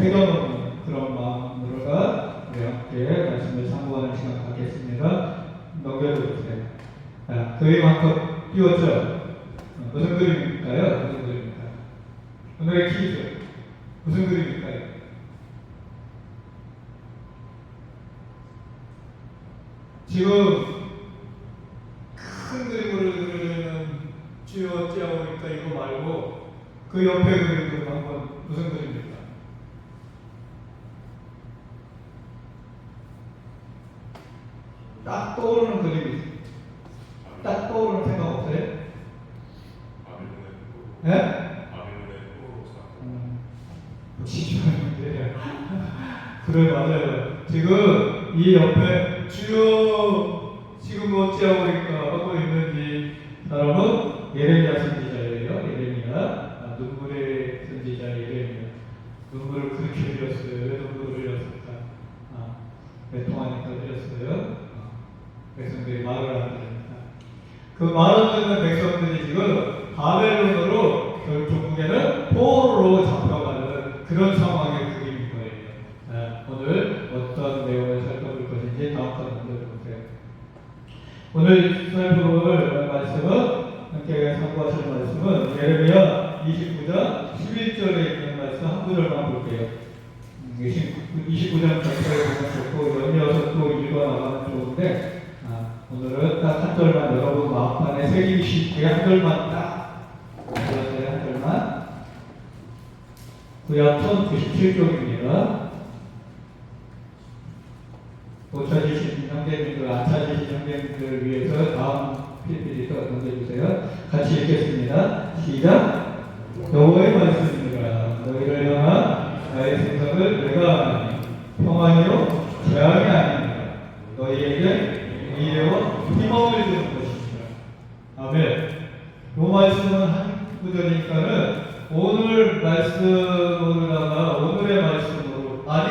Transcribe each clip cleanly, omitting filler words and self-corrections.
새겨놓는 그런 마음으로가 우리 함께 말씀을 상고하는 시간 갖겠습니다. 넘겨주세요. 자, 그림만큼 띄웠죠? 무슨 그림일까요? 무슨 그림일까요? 오늘의 퀴즈. 무슨 그림일까요? 지금 큰 그림으로 그리는 주요 어찌하오니까 이거 말고 그 옆에 그림도 한번 무슨 그림일까? 딱 떠오르는 그림이 딱 떠오르는 생각 없어요? 네? 그래 맞아요. 지금 이 옆에 주요 지금 어찌하고 하고 있는 이 사람은 예레미야 선지자예요. 예레미야. 눈물의 선지자 예레미야. 눈물을 그렇게 흘렸어요. 왜 눈물을 흘렸을까? 외통하니까 흘렸어요. 백성들이 말을 안 들으니까. 그 말 안 듣는 백성들이 지금 바벨론으로 결국에는 포로로 잡혀가는 그런 상황의 그림인 거예요. 오늘 어떤 내용을 살펴볼 것인지 다음 편 넘겨보세요. 오늘 살펴볼 말씀은 함께 참고하실 말씀은 예레미야 29장 11절에 있는 말씀 한 구절만 볼게요. 29장 전체를 보면 좋고 연이어서 또 읽어나가면 좋은데 오늘은 딱 한 절만 여러분 마음판에 새기시기에 한 절만 딱 읽었어요. 한 절만. 구약 1097쪽입니다. 못 찾으신 형제님들, 안 찾으신 형제님들을 위해서 다음 PPT 또 넘겨주세요. 같이 읽겠습니다. 시작. 여호와의 말씀입니다. 너희를 향한 나의 생각을 내가 아니 평안이요 재앙이 아닙니다. 너희에게 미래와 희망을 주는 것입니다. 아멘. 이 말씀은 한 구절이니까는 오늘 말씀으로다가 오늘의 말씀으로 아니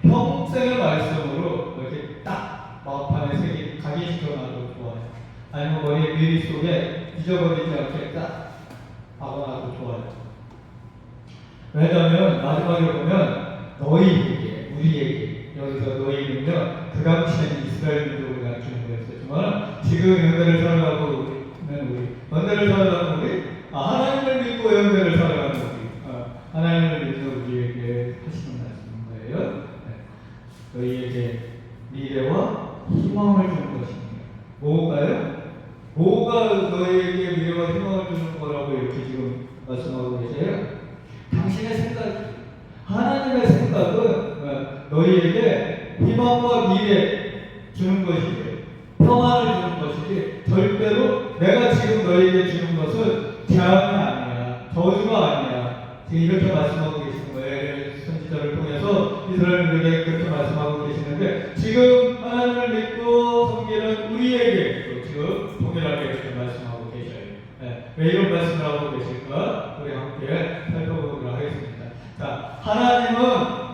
평생의 말씀으로 이렇게 딱 마음판에 새기 각인시켜놔도 좋아요. 아니면 머리 미리 속에 잊어버리지 않게 딱 박아놔도 좋아요. 왜냐하면 마지막에 보면 너희에게 우리에게 여기서 너희는요 그 당시에는 이스라엘 민족을 가르치는 거였지만 지금 현대를 살아가고 있는 우리 현대를 살아가는 우리 하나님을 믿고 현대를 살아가는 우리 하나님을 믿고 우리에게 하시는 말씀인 거예요. 네. 너희에게 미래와 희망을 주는 것입니다. 뭐가요? 뭐가 너희에게 미래와 희망을 주는 거라고 이렇게 지금 말씀하고 계세요? 당신의 생각, 하나님의 생각은 너희에게 희망과 미래 주는 것이지 평안을 주는 것이지 절대로 내가 지금 너희에게 주는 것은 재앙이 아니야, 저주가 아니야. 지금 이렇게 말씀하고 계시는 거예요. 선지자를 통해서 이스라엘에게 그렇게 말씀하고 계시는데 지금 하나님을 믿고 섬기는 우리에게 지금 동일하게 이렇게 말씀하고 계셔요. 네. 왜 이런 말씀을 하고 계실까? 우리 함께 살펴보도록 하겠습니다. 자, 하나님은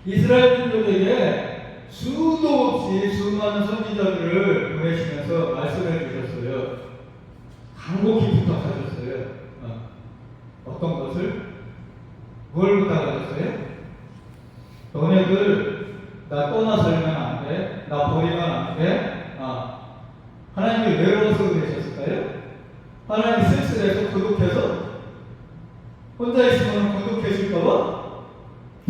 이스라엘 민족에게 수도 없이 수많은 선지자들을 보내시면서 말씀해 주셨어요. 간곡히 부탁하셨어요. 어떤 것을? 뭘 부탁하셨어요? 너네들 나 떠나 살면 안 돼. 나 버리면 안 돼. 하나님이 외로워서 그러셨을까요? 하나님이 쓸쓸해서 고독해서 혼자 있으면 고독해질까봐?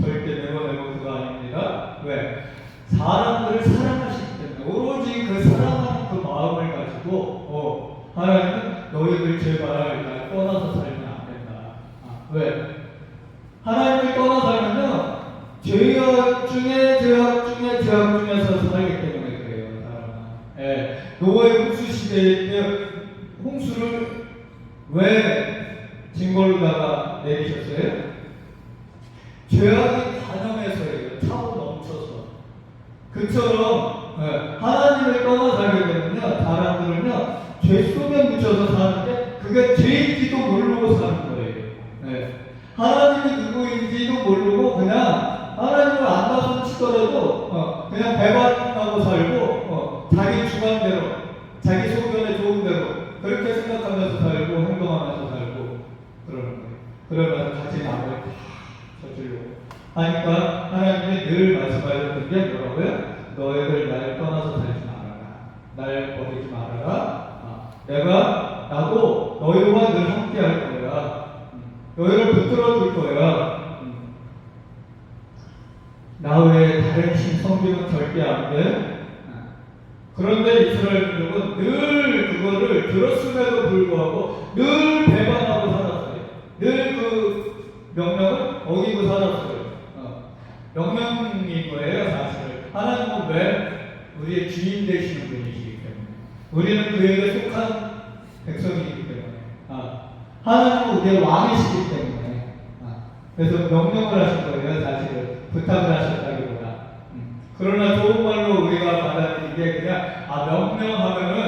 절대 네모네모 그거 아닙니다. 왜? 사람들을 사랑하시기 때문에 오로지 그 사랑하는 그 마음을 가지고 하나님은 너희들 제발 날 떠나서 살면 안 된다. 왜? 하나님을 떠나 살면요 죄악 중에 죄악 중에 죄악 중에서 살기 때문에 그래요. 사람은. 노아의 홍수 시대에 때 홍수를 왜 징벌로다가 내리셨어요? 죄악이 단영해서예요. 차고 넘쳐서. 그처럼 하나님을 떠나 살게 되면요 사람들은요 죄 속에 묻혀서 사는데 그게 죄인지도 모르고 사는 거예요. 하나님이 누구인지도 모르고 그냥 하나님을 안 나서 치더라도 그냥 배반하고 살고 자기 주관대로 자기 소견에 좋은 대로 그렇게 생각하면서 살고 행동하면서 살고 그러는 거예요. 그러면서 같이 남을 다 저질러고 하니까 하나님이 늘 말씀하셨던 게 뭐라고요? 너희들 날 떠나서 살지 말아라. 날 버리지 말아라. 나도 너희와 늘 함께 할 거야. 너희를 붙들어 줄 거야. 나 외에 다른 신 섬기면 절대 안 돼. 그런데 이스라엘 민족은 늘 그거를 들었음에도 불구하고 늘 배반하고 살았어요. 늘 그 명령을 어기고 살았어요. 명령인 거예요, 사실. 하나님은 왜? 우리의 주인 되시는 분이시기 때문에. 우리는 그에게 속한 백성이기 때문에. 하나님은 우리의 왕이시기 때문에. 그래서 명령을 하신 거예요, 사실은. 부탁을 하셨다기보다. 그러나 좋은 말로 우리가 받아들인 게 그냥, 명령하면은,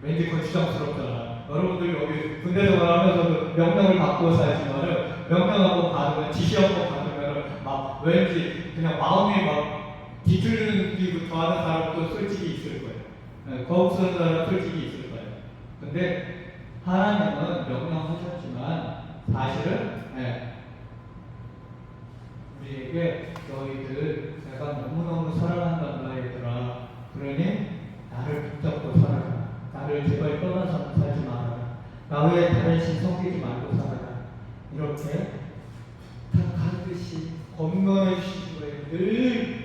왠지 거추장스럽잖아. 여러분들 여기 군대 생활하면서도 명령을 받고 살지만은, 명령하고 받으면, 지시하고 받으면은, 막 왠지 그냥 마음이 막 뒤틀리기부터 하는 사람도 솔직히 있을 거예요. 거북스러운 사람은 솔직히 있을 거예요. 근데 하나님은 명령하셨지만 사실은 우리에게 너희들 내가 너무너무 사랑한단다 얘들아. 그러니 나를 붙잡고 살아라. 나를 제발 떠나서 살지 말아라. 나 외에 다른 신 섬기지 말고 살아라. 이렇게 부탁하듯이 권면해 주신 거예요. 늘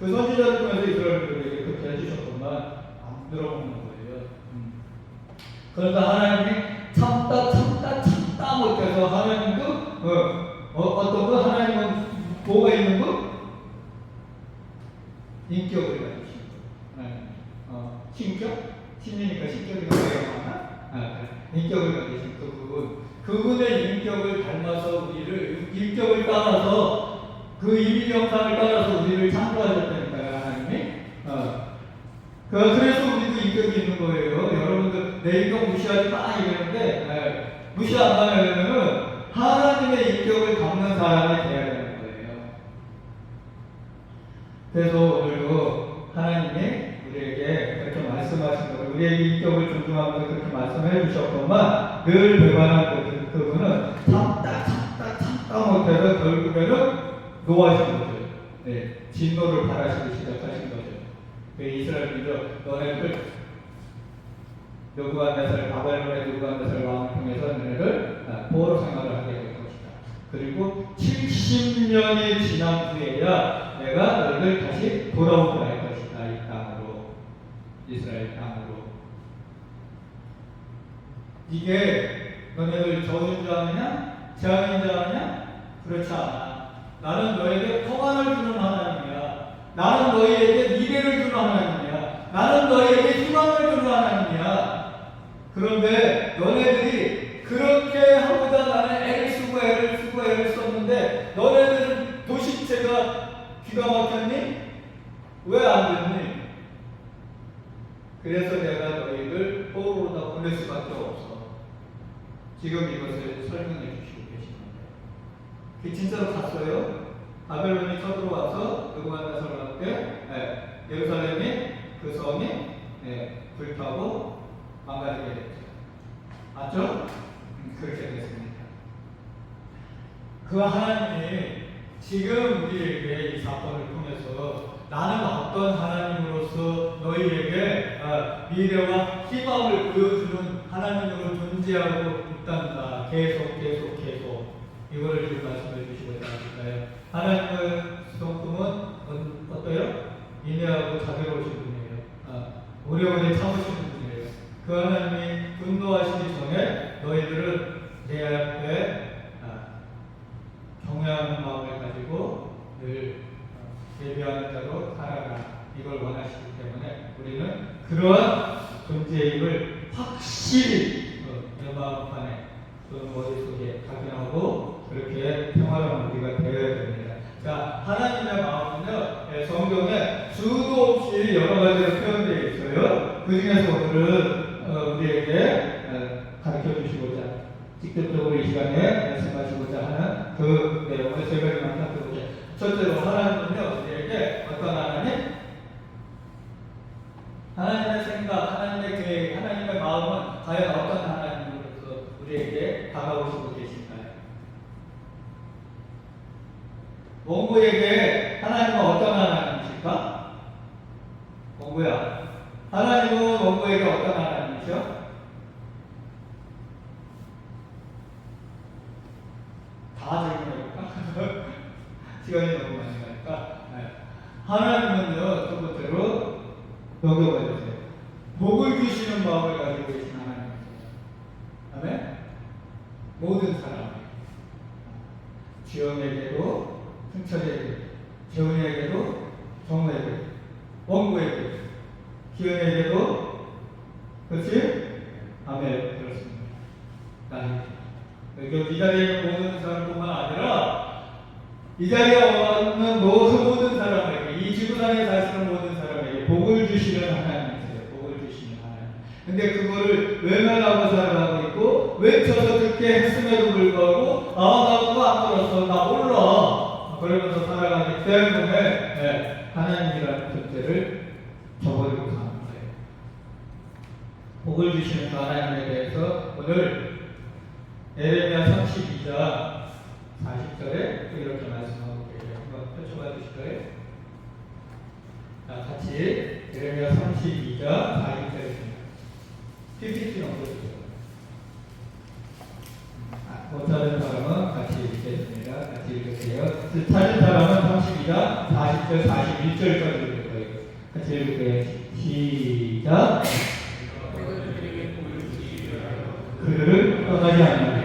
그 선지자를 통해서 이스라엘들에게 그렇게 해주셨건만 안 들어오는 거예요. 그러니까 하나님이 참다 못해서 하나님도 어떤 거 하나님은 뭐가 있는 거? 인격을 가지신 거. 신격? 신이니까 신격이라고 하나? 인격을 가지신 그분의 인격을 닮아서 우리를 인격을 따라서 그 이미지 형상을 따라서 우리를 창조하셨다니까요, 하나님이. 그래서 우리도 인격이 있는 거예요. 여러분들 내 인격 무시하지 마 이러는데 무시 안 하려면은 하나님의 인격을 담는 사람이 돼야 되는 거예요. 그래서 오늘도 하나님이 우리에게 그렇게 말씀하신 거예요. 우리의 인격을 존중하면서 그렇게 말씀해 주셨건만 늘 배반한 그분은 참다 못해서 결국에는 노하신 거죠. 진노를 바라시기 시작하신 거죠. 그 이스라엘 민족 너네들 느부갓네살 바벨론의 느부갓네살 왕을 통해서 너네들 포로 생활을 하게 될 것이다. 그리고 70년이 지난 후에야 내가 너희들 다시 돌아오게 할 것이다. 이 땅으로, 이스라엘 땅으로. 이게 너네들 저주인 줄 아느냐? 재앙인 줄 아느냐? 그렇지 않아. 나는 너에게 평안을 주는 하나님이야. 나는 너희에게 미래를 주는 하나님이야. 나는 너희에게 희망을 주는 하나님이야. 그런데 너네들이 그렇게 하고자 나는 애를 쓰고 썼는데 너네들은 도시체가 귀가 막혔니? 왜 안 됐니? 그래서 내가 너희를 포로로 보낼 수밖에 없어. 지금 이것을 설명해 주시고 계십니다. 그 진짜로 갔어요. 바벨론이 쳐들어와서 느부갓네살 왕때 예루살렘이 그 성이 불타고 망가지게 됐죠. 맞죠? 그렇게 됐습니다. 그 하나님이 지금 우리에게 이 사건을 통해서 나는 어떤 하나님으로서 너희에게 미래와 희망을 보여주는 하나님으로 존재하고 있단다. 계속 이거를 지금 말씀해 주시고자 합니다. 하나님의 성품은 어때요? 인내하고 자비로우신 분이에요. 오래오래 참으시는 분이에요. 그 하나님이 분노하시기 전에 너희들은 내 앞에 경외하는 마음을 가지고 늘 예비하는 자로 살아가. 이걸 원하시기 때문에 우리는 그러한 존재의 힘을 확실히 내 마음 안에 또는 머릿속에 각인하고 그렇게 평화로운 우리가 되어야 됩니다. 자, 하나님의 마음은요, 성경에 수도 없이 여러 가지로 표현되어 있어요. 그 중에서 오늘은 우리에게 가르쳐 주시고자, 직접적으로 이 시간에 말씀하시고자 하는 그 내용을 세 가지만 살펴보자. 첫째로 하나님은요, 우리에게 어떤 하나님? 하나님의 생각, 하나님의 계획, 하나님의 마음은 과연 어떤 하나님으로서 우리에게 다가오시고 계신가요? 원고에게 하나님은 어떤 하나님이실까? 원고야. 하나님은 원고에게 어떤 하나님이죠? 다 질문해볼까? 시간이 너무 많이 가니까. 네. 하나님은요, 첫 번째로 여겨봐주세요. 복을 주시는 마음을 가지고 계신 하나님이세요. 아멘? 모든 사람, 지영에게도, 승철에게도, 재훈이에게도, 정우에게도, 원구에게도, 기현에게도, 그렇지? 아멘. 그렇습니다. 여기 이 자리에 있는 모든 사람뿐만 아니라 이 자리에 있는 모든 사람에게, 이 지구상에 사시는 모든 사람에게 복을 주시는 하나님이세요. 복을 주시는 하나님. 근데 그거를 외면하고 살아가고 있고, 외쳐서 듣게 했음에도 불구하고 나 그거 안 들었어, 나 몰라, 그러면서 살아가기 때문에 하나님이라는 존재를 저버리고 사는 거예요. 복을 주시는 하나님에 대해서 오늘 에레미야 32장 40절에 이렇게 말씀하고 계세요. 한번 펼쳐봐 주실까요? 자, 같이 에레미야 32장 40절입니다. PPT 넘겨주세요. 못 찾은 사람은 같이 읽겠습니다. 같이 읽으세요. 찾은 사람은 32장 40절 41절까지 읽을 거예요. 같이 읽을게요. 시작. 그들을 떠나지 않는다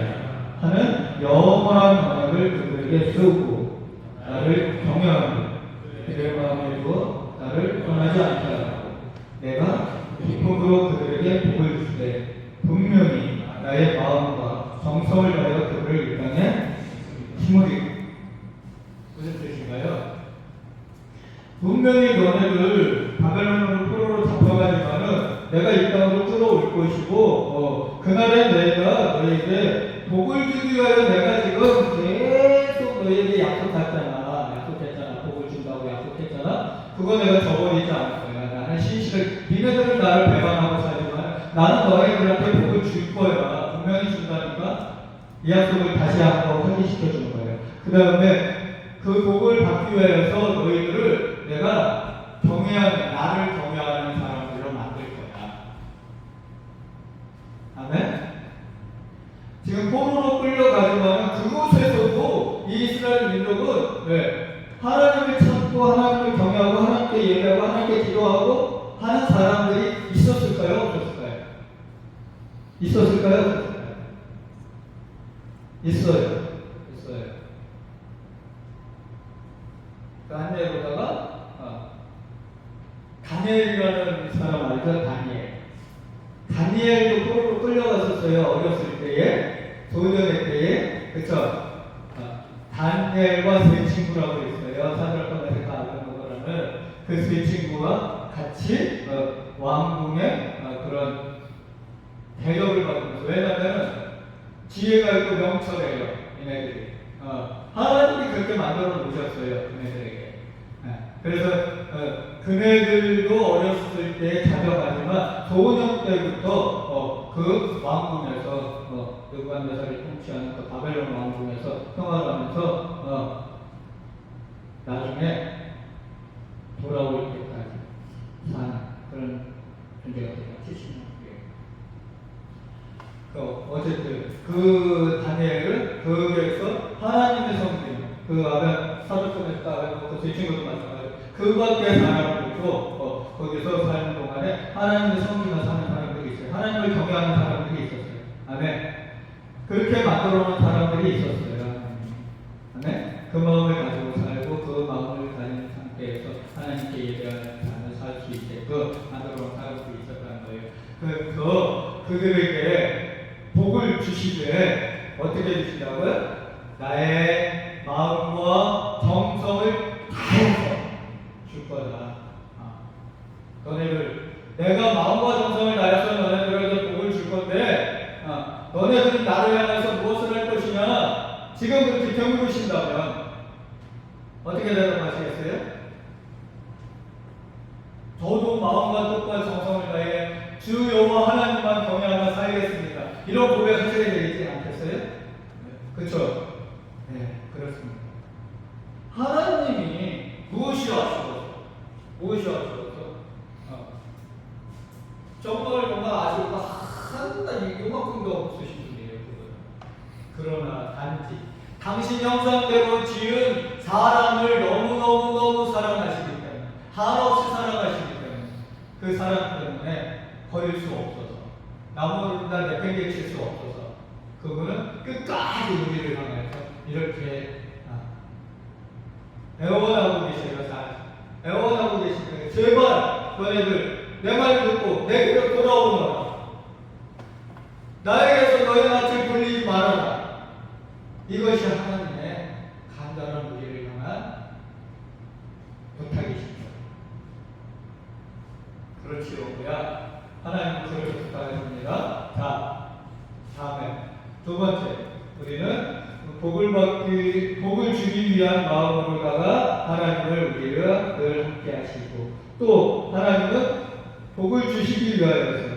하는 영원한 언약을 그들에게 세우고 나를 경외하고 그들의 마음에 두어 나를 떠나지 않게 하고 내가 기쁨으로 그들에게 복을 주되 분명히 나의 마음과 정성을 다하여 그들을 이 땅에 심으리고. 무슨 뜻인가요? 분명히 너네들 바벨론으로 포로로 잡혀가지만은 내가 이 땅으로 끌어올 것이고, 그날에 내가 너에게 복을 주기 위하여 내가 지금 계속 너에게 약속했잖아. 복을 준다고 약속했잖아. 그거 내가 저버리지 않을 거야. 나는 신실을, 니네들은 나를 배반하고 살지만 나는 너희들한테 복을 줄 거야. 분명히 준다니까 이 약속을 다시 한번 확인시켜 주는 거예요. 그 다음에 그 복을 받기 위해서 너희들을 내가 경외하는, 나를 경외하는 사람들로 만들 거야. 아멘? 지금 포로로 끌려가지만 그곳에서도 이 이스라엘 민족은 하나님을 찾고 하나님을 경외하고 하나님께 예배하고 하나님께 기도하고 하는 사람들이 있었을까요? 없었을까요? 있었을까요? 없었을까요? 있어요. 다니엘 보다가 다니엘이라는 사람 알죠? 다니엘도 포로로 끌려갔었어요. 어렸을 때에, 소년의 때에, 그쵸? 다니엘과 세 친구라고 있어요. 사드락과 메삭과 아벤노고라는 그 세 친구가 같이 왕궁의 그런 대접을 받으면서, 왜냐하면 지혜가 있고 명철해요. 얘네들이 하나님이 그렇게 만들어 놓으셨어요. 그네들에게. 그래서 그네들도 어렸을 때 자녀가지만 소년 때부터 그 왕궁에서 느부갓네살이 통치하는 그 바벨론 왕궁에서 생활하면서 나중에 돌아올 때까지 사는 그런 존재가 되고 70년 어쨌든 그 다니엘을 거기에서 하나님의 성경, 그 아벤 사도권에서 아벤 그 친구도 마찬가지로 그 밖에 사람들도 거기서 사는 동안에 하나님의 성경을 사는 사람들이 있어요. 하나님을 경외하는 사람들이 있었어요. 아멘. 그렇게 만들어놓은 사람들이 있었어요. 아멘. 그 마음을 가지고 살고 그 마음을 가진 상태에서 하나님께 예배하는 삶을 살 수 있게끔 만들어놓은 사람들이 있었다는 거예요. 그래서 그들에게 복을 주시되 어떻게 주신다고요? 나의 마음과 정성을 다해서 줄 거다. 너네들, 내가 마음과 정성을 다해서 너네들에게 복을 줄 건데 너네들은 나를 향해서 무엇을 할 것이냐? 지금 그렇게 경고하신다면 어떻게 대답하시겠어요? 저도 마음과 뜻과 정성을 다해 주 여호와 하나님만 경외하며 살겠습니다. 이런 고백하셔야 되지 않겠어요? 그렇죠? 네, 그렇습니다. 하나님이 무엇이 아쉬워서? 무엇이 아쉬워서? 정말 아주 요만큼도 없으신 분이에요. 그러나 단지 당신 형상대로 지은 사람을 너무너무 사랑하시기 때문에, 한없이 사랑하시기 때문에, 그 사랑 때문에 버릴 수 없어서, 나무를 내팽개칠 수 없어서 그분은 끝까지 우리를 향해서 이렇게 애원하고 계세요. 애원하고 계시니까 제발 너네들 내 말 듣고 내게로 돌아오너라. 나에게서 너의 낯을 돌리지 말아라. 이것이 하나님의 간절한 우리를 향한 부탁이십니다. 그렇지요. 뭐야? 하나님은 그렇게 부탁하십니다. 자, 다음에 두 번째, 우리는 복을 주기 위한 마음으로다가 하나님을 우리가 늘 함께 하시고, 또 하나님은 복을 주시기 위하여서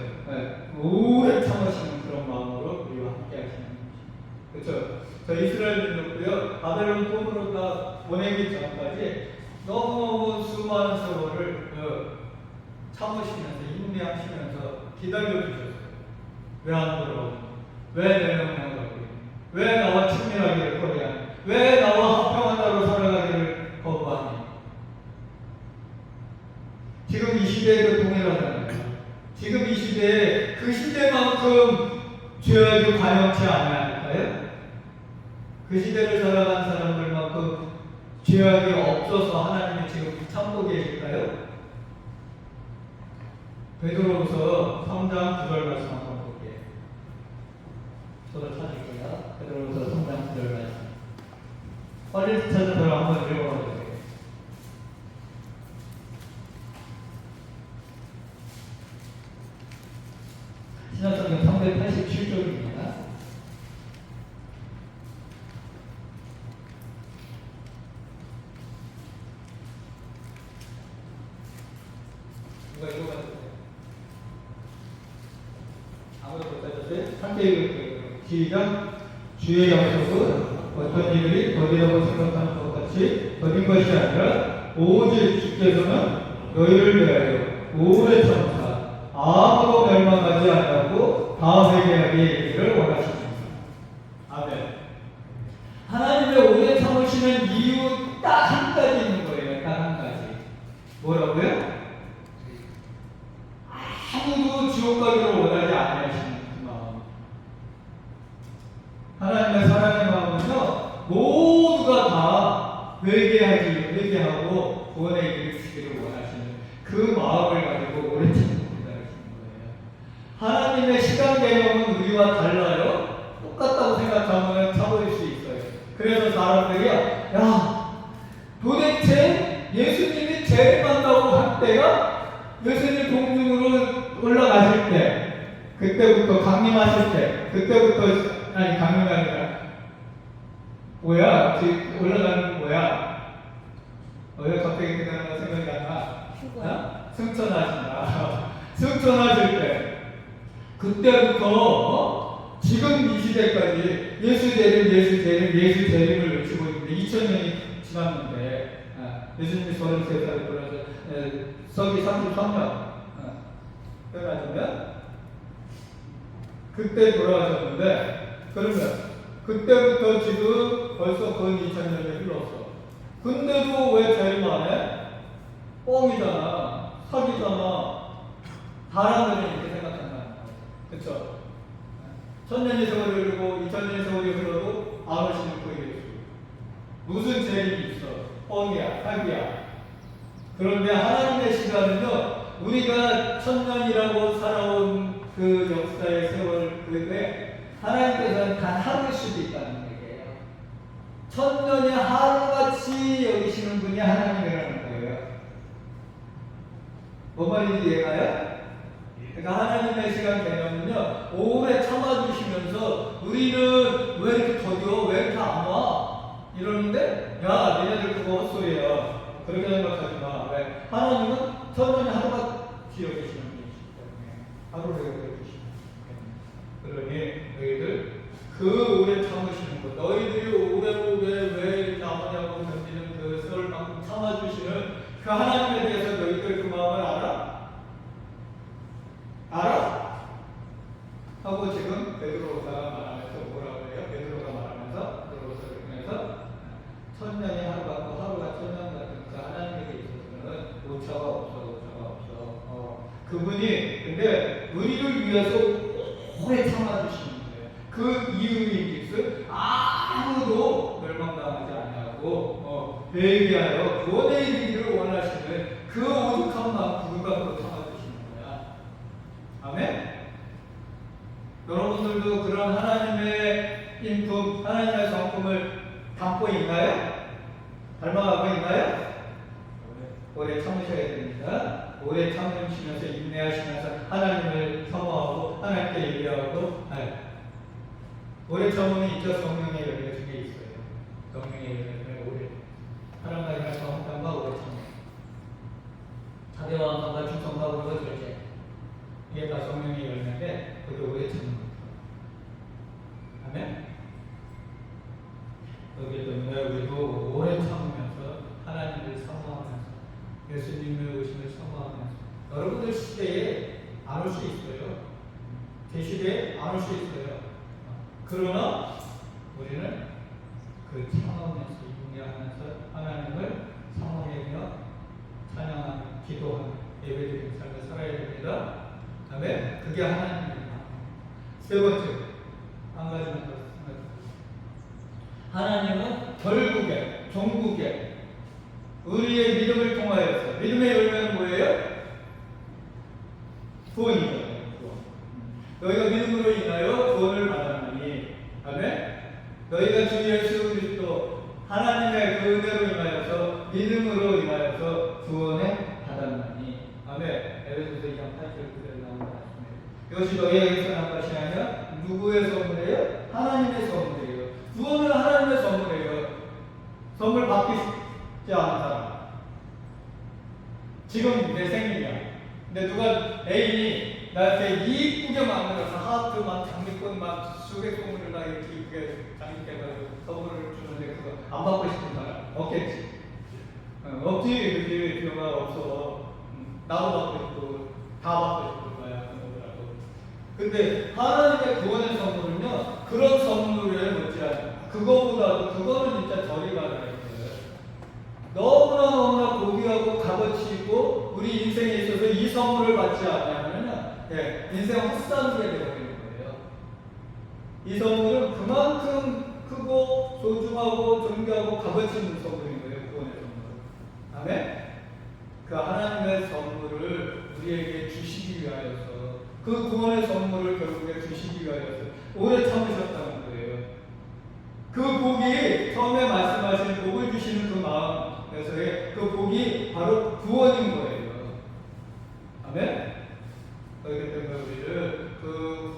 오래 참으시는 그런 마음으로 우리와 함께 하시는 것입니다. 그렇죠? 저 이스라엘 민족도요, 바벨론 포로로 다 보내기 전까지 너무너무 수많은 세월을 참으시면서 인내하시면서 기다려주셨어요. 왜 안 돌아오니? 왜 내 명령을 받고 있니? 왜 나와 친밀하기를 거부하니? 왜 나와 합평한다고 살아가기를 거부하니? 지금 이 시대에도 동일하잖아요. 지금 이 시대에 그 시대만큼 죄악이 관영치 않을까요? 그 시대를 살아간 사람들만큼 죄악이 없어서 하나님이 지금 참고 계실까요? 베드로후서 3장 9절 말씀 한번 볼게요. 저도 찾을게요. 베드로후서 3장 9절 말씀. 빨리 찾아서 한번 읽어봐 주세요. 신약성경 387쪽입니다. 누가 읽어봐주세요. 아무도 못 찾았어요? 함께 읽을게요. 시작. 주의 약속은 어떤 일이 더디라고 생각하는 것 같이 더딘 것이 아니라 오직 주께서는 너희를 위하여 오래 참으사 아무도 멸망하지 않고 다 회개하게 이르기를 원하십니다. 아멘. 하나님의 오래 참으시는 이유 딱 한 가지 있는 거예요. 딱 한 가지. 뭐라고요? 아무도 지옥 가기를 원하지 않으시는 그 마음. 하나님의 사랑의 마음은요, 모두가 다 회개하고 구원에 이르시기를 원하시는 그 마음을 가지고 오래 참고 기다리시는 거예요. 하나님의 시간 개념은 우리와 달라요. 똑같다고 생각하면 참을 수 있어요. 그래서 사람들이 도대체 예수님이 재림한다고 할 때가 예수님 공중으로 올라가실 때, 그때부터 강림하실 때, 강림이 아니라 뭐야? 올라가는 건 뭐야? 왜 갑자기 그냥 생각이 안 나? 승천하신다. 승천하실 때, 그때부터 지금 이 시대까지 예수 재림을 외치고 있는데 2000년이 지났는데 예수님이 33살에 돌아서 서기 33년 끝나시면 그때 돌아가셨는데, 그러면 그때부터 지금 벌써 건 2000년이 흘렀어. 근데도 왜 재림 안 해? 뻥이잖아. 사기잖아. 사람들은 이렇게 생각한다는 거예요. 그쵸? 1000년의 세월이 흐르고 2000년의 세월이 흘러도 안 오시는 그 예수. 무슨 재림이 있어? 뻥이야. 사기야. 그런데 하나님의 시간은요, 우리가 1000년이라고 살아온 그 역사의 세월 그에 하나님께서는 단 하루일 수도 있다는 얘기예요. 1000년의 하루같이 여기시는 분이 하나님이라는 거예요. 뭔 말인지 이해가요? 그러니까 하나님의 시간 개념은요, 오래 참아주시면서 우리는 왜 이렇게 더뎌? 왜 이렇게 안 와? 이러는데, 야, 니네들 그거 헛소리야. 그렇게 생각하지 마. 왜? 하나님은 1000년이 하루같이 여기시는 분이시기 때문에 하루를 여겨주시는 분이기 때문에. 그러니 너희들 그 오래 참으시는 것, 너희들이 오래 왜 이렇게 안 오냐고 던지는 그 우리를 위해서 오래 참아주시는 거예요. 그 이유인즉슨 아무도 멸망당하지 아니하고 회개하여 구원에 이르기를 원하시는 그 오죽한 마음 누구가 참아주시는 거야. 아멘. 여러분들도 그런 하나님의 인품, 하나님의 성품을 담고 있나요? 닮아가고 있나요? 오래 참으셔야 됩니다. 오래 참으시면서 인내하시면서 하나님을 사모하고 하나님께 예배하고 오래 참으면 있죠. 성령의 열매 중에 있어요. 성령의 열매는 오래 사랑하기가 정함과 오래 참음, 자비와 감과 충성과 의로 절제, 이게 다 성령의 열매인데 그게 오래 참는 거예요. 아멘. 여기 때문에 우리도 오래 참으면서 하나님을 사모하면서 예수님의 오심을 사모하면서 여러분들 시대에 안 올 수 있어요. 제 시대에 안 올 수 있어요. 그러나 우리는 그 참아오면서 인내하면서 하나님을 사모하며 찬양하며 기도하며 예배드리는 삶을 살아야 됩니다. 아멘. 그게 하나님의 마음. 세 번째, 한 가지만 더 생각해보세요. 하나님은 결국에 종국에 우리의 믿음을 통하여서, 믿음의 열매는 뭐예요? 구원이죠. 너희가 믿음으로 인하여 구원을 받았나니, 아멘. 너희가 주 예수 그리스도 하나님의 그 은혜로 인하여서 믿음으로 인하여서 구원을 받았나니, 아멘. 에베소서 2장 8절 9절 나온 것 같습니다. 이것이 너희에게서 난 것이 아니라 누구의 선물이에요? 하나님의 선물이에요. 구원은 하나님의 선물이에요. 선물 받기 쉽지 않은 사람. 지금 내 생일이야. 근데 누가 애인이 나한테 이쁘게 만들어서 하트 막 장미꽃 막 수백 송이를 다 이렇게 이쁘게 장식해가지고 선물을 주는데 그거 안 받고 싶은 사람 없겠지. 없지. 그게 필요가 없어. 나도 받고 싶고 다 받고 싶은 거야. 그거더라고. 근데 하나님의 구원의 선물은요, 그런 선물에 못지않아. 그거보다도 그거는 진짜 저리 가라 했어요. 너무나 고귀하고 값어치 있고 우리 인생에 있어서 이 선물을 받지 않으면은 인생 헛살게 되어버리는 거예요. 이 선물은 그만큼 크고 소중하고 존귀하고 값어치 있는 선물인 거예요. 구원의 선물. 아멘. 그 하나님의 선물을 우리에게 주시기 위하여서, 그 구원의 선물을 결국에 주시기 위하여서 오래 참으셨다는 거예요. 그 복이 처음에 말씀하신 복을 주시는 그 마음에서의 그 복이 바로 구원인 거예요. 아멘. 그렇기 때문에 우리를 그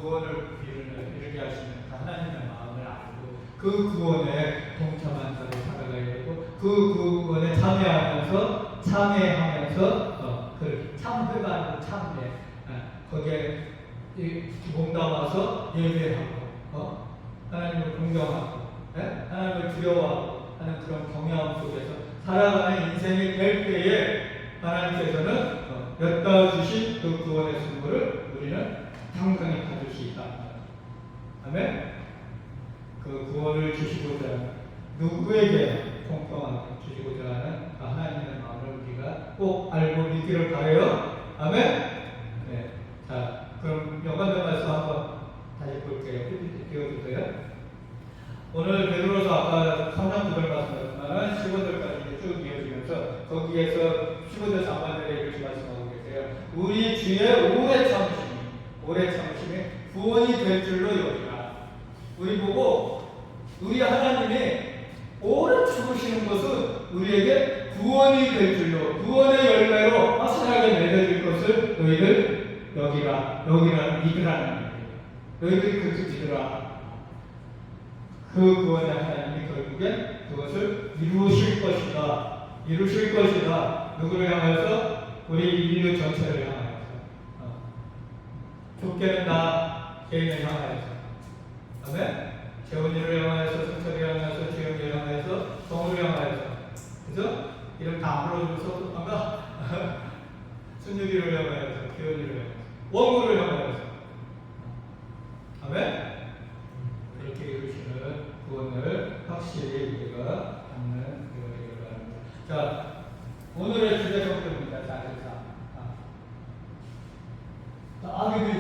구원을 이루게 하시는 하나님의 마음을 알고 그 구원에 동참한 자로 살아가야 되고, 그 구원에 참여하면서 그 참회가 아니고 참회, 거기에 몸담아서 예배하고 하나님을 공경하고 하나님을 두려워하고 하는 그런 경외함 속에서 살아가는 인생이 될 때에 하나님께서는 엿다 주신 그 구원의 선물을 우리는 당당히 받을 수 있다. 아멘. 그 구원을 주시고자 하는, 누구에게 공평하게 주시고자 하는 하나님의 마음을 우리가 꼭 알고 믿기를 바라요. 아멘. 네. 자, 그럼 연관된 말씀 한번 다시 볼게요. PPT 띄워주세요. 오늘 베드로서 아까 3장 9절 말씀하셨지만 15절까지 쭉 이어지면서 거기에서 15절 상반절에 이렇게 말씀하고 계세요. 우리 주의 오래 참으심이 구원이 될 줄로 여기라. 우리 보고 우리 하나님이 오래 참으시는 것은 우리에게 구원이 될 줄로, 구원의 열매로 확실하게 맺어질 것을 너희들 여기라는 믿으라는 얘기예요. 너희들이 그렇게 믿으라. 그 구원의 하나님이 결국에 그것을 이루실 것이다. 누구를 향해서? 우리 인류 전체를 향하여서. 좁게는 나 개인을 향하여서. 아멘. 재훈이를 향하여서, 승철이를 향하여서, 주영이를 향하여서, 정우를 향하여서. 그죠? 이름 다 안 불러주면서 아까 순유리를 향하여서, 기현이를 향하여서, 원구를 향하여서. 아멘. 이렇게 이루시는 구원을 확실히 우리가 받는 되어지기를 바랍니다. 자, 오늘의 주제 성경입니다. 4절사. 아기들이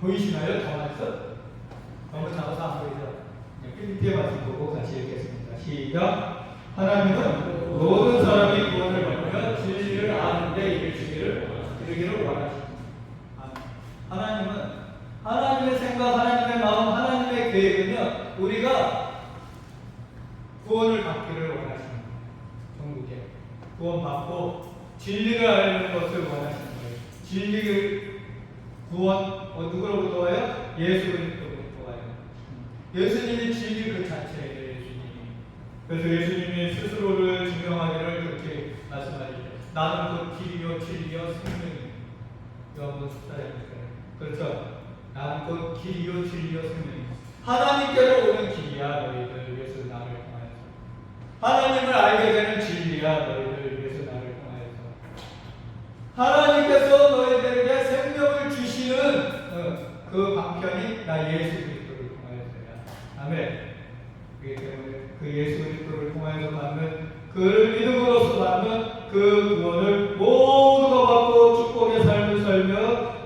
보이시나요? 저 말씀? 너무 작아서 안 보이죠? PPT의 말씀 보고 같이 읽겠습니다. 시작. 하나님은 모든 사람이 구원을 받으며 진리를 아는 데 이르기를 원하십니다. 하나님은 하나님의 생각, 하나님의 마음, 하나님의 계획은요, 우리가 구원을 받기를 원하십니다. 전국에 구원받고 진리를 알는 것을 원하시는 거예요. 진리를 구원 누구로부터 와요? 예수 그리스도로부터 와요. 예수님이 진리 그 자체예요. 예수님이. 그래서 예수님이 스스로를 증명하기를 그렇게 말씀하시죠. 나는 곧 길이요 진리요 생명이요. 요한복음 14장이니까요. 그렇죠. 나는 곧 길이요 진리요 생명이요. 하나님께로 오는 길이야 너희들. 예수 나를 통하여서. 하나님을 알게 되는 진리야 너희들. 예수 나를 통하여서. 하나님께서 너희들에게 생명을 주시는 그 방편이 나 예수 그리스도를 통하여서야. 아멘. 그렇기 때문에 그 예수 그리스도를 통하여서 받는 그를 믿음으로써 받는 그 구원을 모두가 받고 축복의 삶을 살며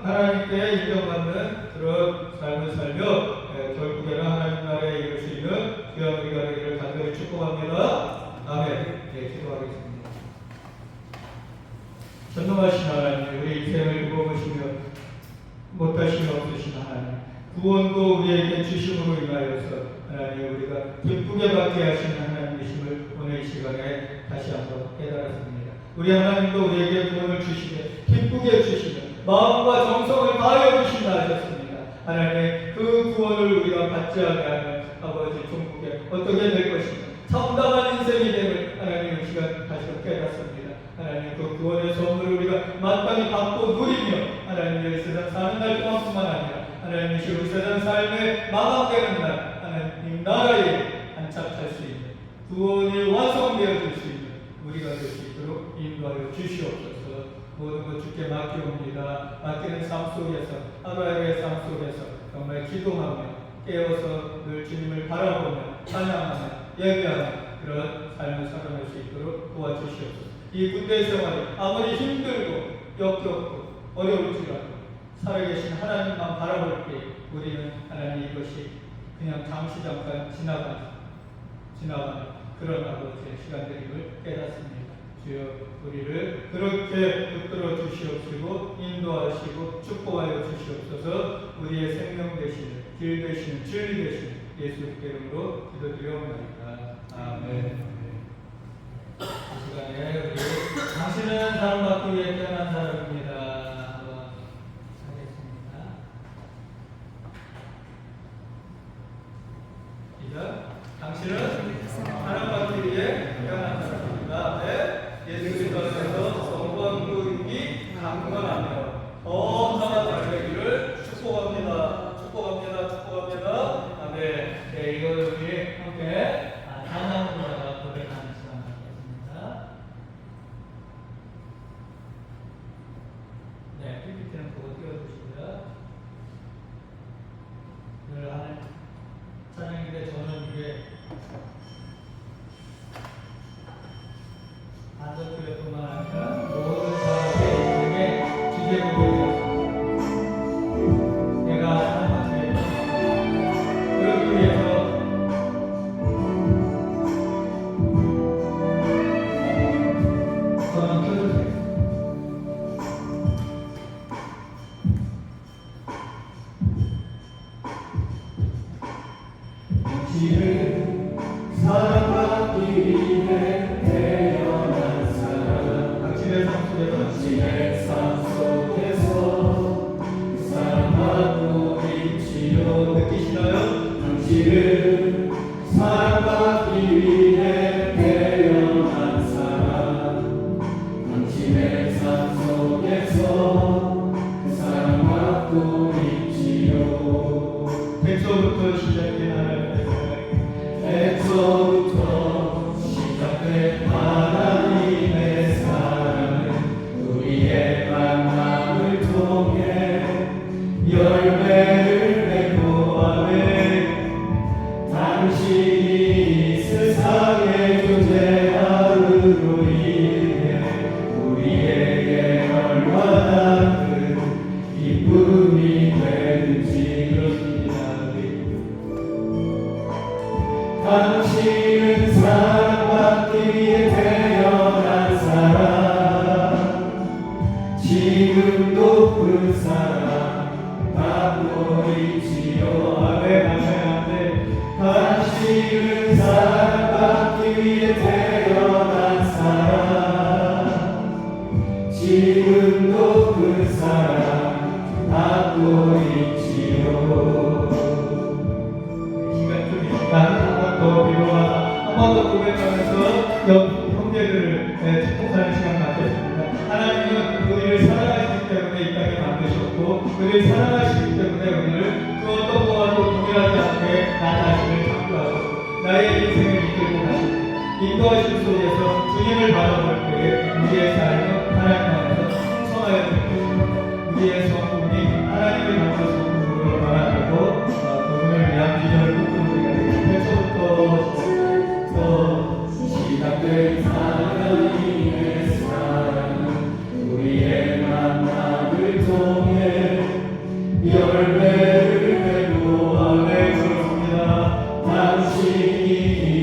하나님께 인정받는 그런 삶을 살며 결국에는 하나님 나라에 이룰 수 있는 귀한 우리가 되기를 간절히 축복합니다. 아멘. 네, 기도하겠습니다. 전능하신 하나님, 우리 인생을 물어보시며 못하심이 없으신 하나님, 구원도 우리에게 주심으로 인하여서 하나님 우리가 기쁘게 받게 하시는 하나님이심을 오늘 이 시간에 다시 한번 깨달았습니다. 우리 하나님도 우리에게 구원을 주시되 기쁘게 주시며 마음과 정성을 다하여 주신다 하셨습니다. 하나님 그 구원을 우리가 받지 않으면 아버지 천국에 어떻게 될 것인가 참담한 인생이 됨을 하나님 이 시간 다시 깨닫습니다. 하나님 그 구원의 선물을 우리가 마땅히 받고 누리며 하나님의 세상 사는 날 동안뿐만 아니라 하나님 이 우리 세상 삶에 마감되는 날 하나님 나라에 안착할 수 있는 구원이 완성되어질 수 있는 우리가 될 수 있도록 인도하여 주시옵소서. 모든 것 주께 맡기옵니다. 맡기는 삶 속에서 하루하루의 삶 속에서 정말 기도하며 깨어서 늘 주님을 바라보며 찬양하며 예배하며 그런 삶을 살아낼 수 있도록 도와주시옵소서. 이 군대 생활이 아무리 힘들고 역겹고 어려울지라도 살아계신 하나님만 바라볼 때 우리는 하나님 이것이 그냥 잠시 잠깐 지나가는 그런 아버지의 시간들임을 깨닫습니다. 주여 우리를 그렇게 붙들어 주시옵시고 인도하시고 축복하여 주시옵소서. 우리의 생명 되시는 길 되시는 진리 되시는 예수 이름으로 기도드리옵나이다. 아멘. 이 시간에 우리 당신은 사랑받기 위해 태어난 사람입니다. 한번 하겠습니다. 시작. 당신은 사랑받기 위해 태어난 사람입니다. 네. 예수 그리스도에서 성권과 육이 강건하며 건강한 달래기를 축복합니다. 축복합니다. 축복합니다. 아멘. 네, 이거 우리 함께 찬양으로 고백하는 시간 갖겠습니다. 네, PPT는 그거 띄워주시고요. 늘 하는 찬양인데 저는 이게 안전교회뿐만 아니라 모든 사람의 인생의 주제곡이었습니다. 내가 하나님께 그러기 위해서 저는 켜주세요. 당신을 사랑받기 위해 태어난 사람 당신의 삶 속에서 사랑받고 있지요. 느끼시나요? 당신을 사랑받기 위해 태어난 사람 당신의 삶 속에서 사랑받고 있지요. 백서부터 시작된 하나님의 사랑 백서부터 시작된 하나님의 사랑은 우리의 만남을 통해 열매를 맺고 하네. 당신이 이 세상에 존재함으로 인해 우리에게 얼마나 큰 기쁨이 되는지 당신은 사랑받기 위해 태어난 사람 지금도 그 사랑 받고 있지요. 아멘 아멘 아멘. 당신은 사랑받기 위해 태어난 사람 지금도 그 사랑 받고 있지요. 시간 좀 있으니까 한 번 더 비로하다 한 번 더 고백하면서 옆 형제들을 축복하는 시간 갖겠습니다. 하나님은 우리를 사랑하시기 때문에 이 땅에 만드셨고 우리를 사랑하시기 때문에 우리를 그 어떤 것과도 동일하지 않게 나 자신을 창조하셨고 나의 인생을 이끌고 가시고 인도하심 속에서 주님을 바라볼 때에 우리의 삶은 하나님 안에서 풍성하여 될 것입니다. 우리의 성품이 하나님의 만든 성품으로 변화되고 그분을 위한 비전을 꿈꾸는 우리가 되겠습니다. 또 시작된 하나님의 사랑은 우리의 만남을 통해 열매를 맺고 아멘. 그렇습니다. 당신이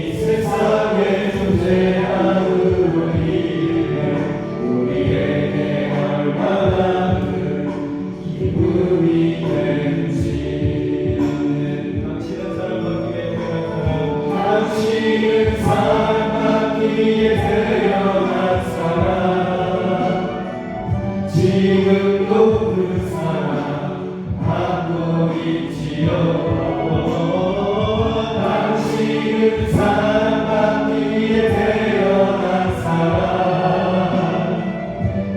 이 세상에 존재하는 우리에게 얼마나 큰 기쁨이 되는지. 당신은 사랑받기 위해 태어난 사람 당신은 사랑받기 위해 태어난 사람 지금도 그 사랑 받고 있지요. 당신은 사랑받기 위해 태어난 사람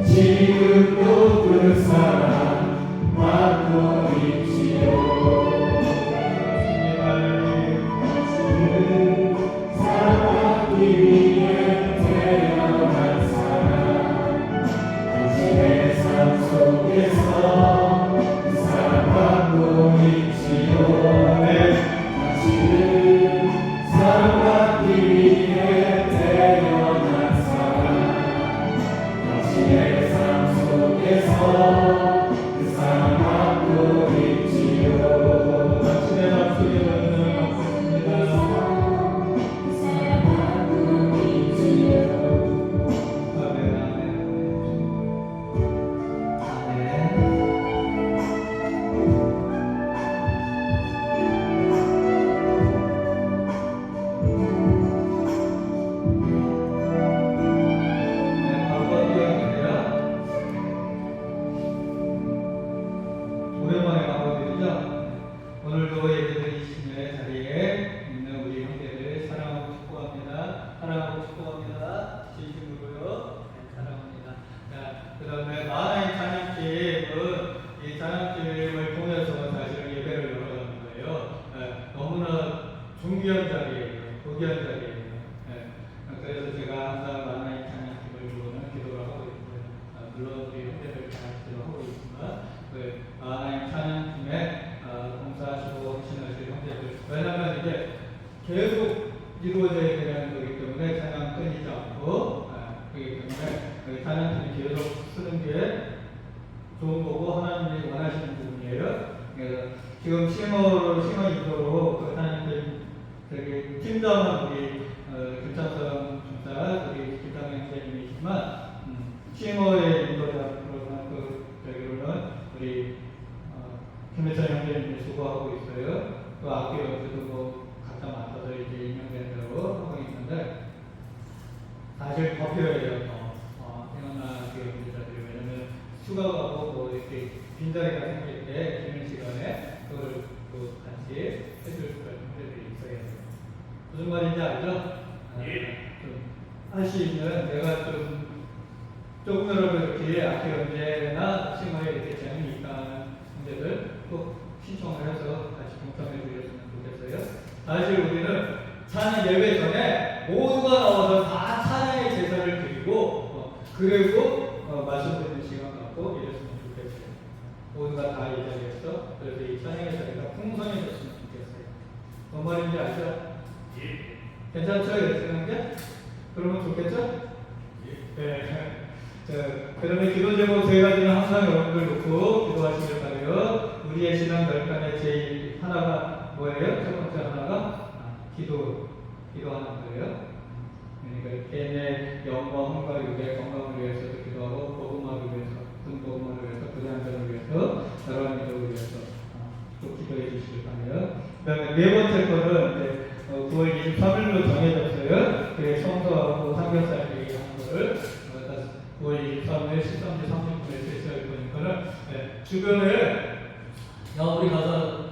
지금도 그 사랑 받고 있지요. 사랑받기 위해 태어난 사람 당신의 삶 속에서 사랑받고 있지요. 당신은 사랑받기 위해 태어난 사람 당신의 삶 속에서 그 사랑받고 있지요. 당신의 삶 속에 저는 없습니다. 아멘 오랜만에 가보드리죠. 오늘도 예배드린 시간의 자리에 있는 우리 형제들 사랑하고 축복합니다. 사랑하고 축복합니다. 진심으로요. 네, 사랑합니다. 자, 그 다음에 마하나임 찬양팀은 이 찬양팀을 통해서 사실은 예배를 열어가는 거예요. 네, 너무나 존귀한 자리예요. 고귀한 자리예요. 네, 그래서 제가 항상 마하나임 찬양팀을 위해서는 기도를 하고 있고요. 물론 우리 형제들 다 기도하고 있지만 하나님 찬양팀에 봉사하시고 신하실 형제들 왜냐하면 이게 계속 이루어져야 되는 거기 때문에 찬양 끊이지 않고 그렇기 때문에 찬양팀이 계속 쓰는 게 좋은 거고 하나님이 원하시는 부분이에요. 그래서 지금 심화 인도로 그 하나님들 되게 팀장은 우리 김창성 중사 우리 김창현 선생님이지만 심화의 인도자로는 저기로는 우리 김혜찬 형제님이 수고하고 있어요. 그 악기 연주도 뭐 각자 맡아서 이제 임명된 대로 하고 있는데 사실 더 필요해요. 태어나 악기 연주자들이 왜냐면 휴가 가고 뭐 이렇게 빈자리가 생길 때 쉬는 시간에 그걸 또 같이 해줄 수가 있는 형제들이 있어야 돼요. 무슨 말인지 알죠? 할 수 있는 내가 조금이라도 이렇게 악기 연주나 심화에 이렇게 재능이 있다는 분들 꼭 신청을 해서 같이 동참해 주셨으면 좋겠어요. 사실 우리는 찬양 예배 전에 모두가 나와서 다 찬양의 제사를 드리고 그리고 말씀 듣는 시간 갖고 이랬으면 좋겠어요. 모두가 다 이 자리에서 그래서 이 찬양의 자리가 풍성해졌으면 좋겠어요. 뭔 말인지 알죠? 예. 괜찮죠? 이렇게 하는 게? 그러면 좋겠죠? 예. 네. 그러면 기도 제목 세 가지는 항상 여러분들 놓고 기도하시길 바래요. 우리의 신앙 결단의 제일 하나가 뭐예요? 첫 번째 하나가 기도. 기도하는 거예요. 그러니까 개인의 영광, 흥과를 위해 건강을 위해서도 기도하고 복음화를 위해서, 복음화를 위해서, 부장전을 위해서, 여러 기도를 위해서 또 기도해 주시길 바라요. 그다음에 네 번째 거는 이제 9월 23일로 정해졌어요. 그 청소하고 삼겹살 얘기하는 거를 9월 23일 13시 30분에 제시할 거니까는 주변에 우리 가서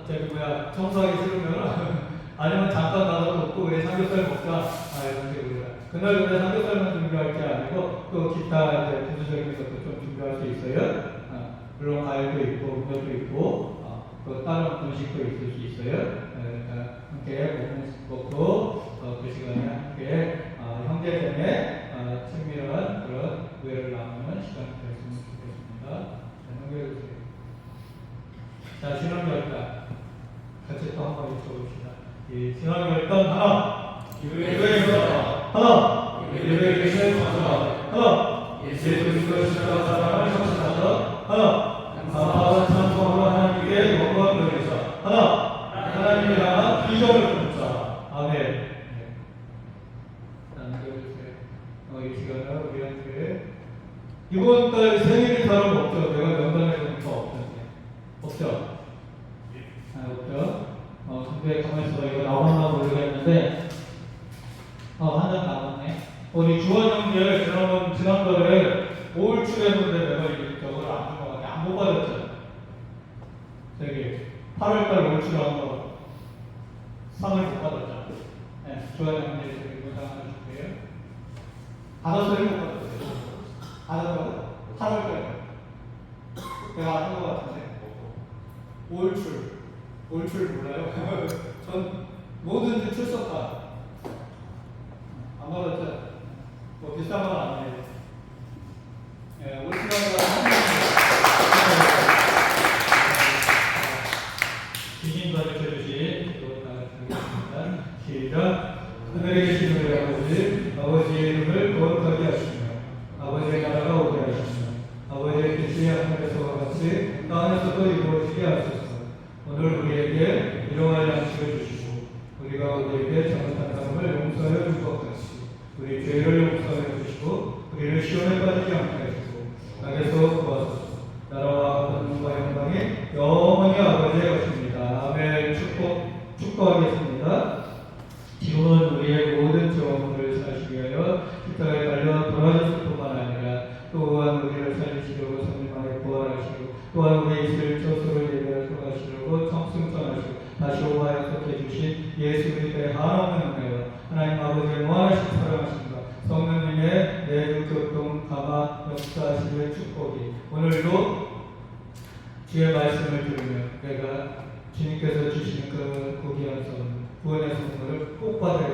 청소하기 싫으면 아니면 잠깐 나가서 먹고 왜 삼겹살 먹자 이렇게 우리가 그날 근데 삼겹살만 준비할 게 아니고 또 기타 이제 부수적인 것도 좀 준비할 수 있어요. 물론 과일도 있고 음료도 있고 또 다른 음식도 있을 수 있어요. 그러니까 함께 먹고 그 시간에 함께 형제간의 친밀한 그런 우애를 나누는 시간이 되었으면 좋겠습니다. 연결해 주세요. 자, 신앙결단 같이 또 한번 읽어봅시다. 이 신앙결단 하나, 교회에서 하나, 예배의 계시를 전하다 하나, 예수 그리스도의 십자가 사랑을 성취하다 하나, 감사와 찬송으로 하나님께 영광을 돌리자 하나, 하나님을 향한 비전을 품자. 아멘. 이 시간은 우리한테 이번 달 생일이 사람 없죠? 내가 명단에서 없던데 없죠? 없죠? 근데 가만있어 이거 나오나 모르겠는데 한 장 남았네. 우리 주원 형제 지난달에 5월 출했는데 내가 저걸 안 준 것 같아. 안 못 받았죠? 저기 8월달 5월 출한 거 상을 못 받았죠? 네, 주원 형제 저기 문장 하나 줄게요. 받았어요? 못 받았어요? 받았다고? 8월달 내가 안 한 것 같은데 5월 출 몰라요? 전 뭐든지 출석다 안 받았죠? 뭐 비싼 건 아니에요. 예, 올 시간은 귀신 가르쳐주신 기도 나가겠습니다. 시작. 하늘에 계신 우리 아버지, 아버지의 이름을 거룩하게 하시며 아버지의 나라가 오게 하시며 아버지의 뜻이 하늘에서와 같이 땅에서도 이루어지게 하소서. 오늘 우리에게 일용할 양식을 주시고 우리가 우리에게 잘못한 사람을 용서하여 줄 것 같이 우리 죄를 용서하여 주시고 우리를 시험에 빠지지 않게 하시고 악에서 구하소서. 나라와 권능과 영광이 영원히 아버지의 것입니다. 아멘. 축복하겠습니다. 지금은 우리의 모든 죄업을 사시기 위하여 십자가에 달려 돌아가셨을 뿐만 아니라 또한 우리를 살리시려고 성령만에 부활하시고 또한 우리의 있을 저수를 예배하여 돌아가시려고 청승천하시고 다시 오마 약속해 주신 예수 그리스도의 한없는 은혜와 하나님 아버지의 무한하신 사랑하심과 성령님의 내주 교통 감화 역사하심의 축복이 오늘도 주의 말씀을 들으며 내가 주님께서 주시는 그 고귀한 선 구원의 선물을 꼭 받아야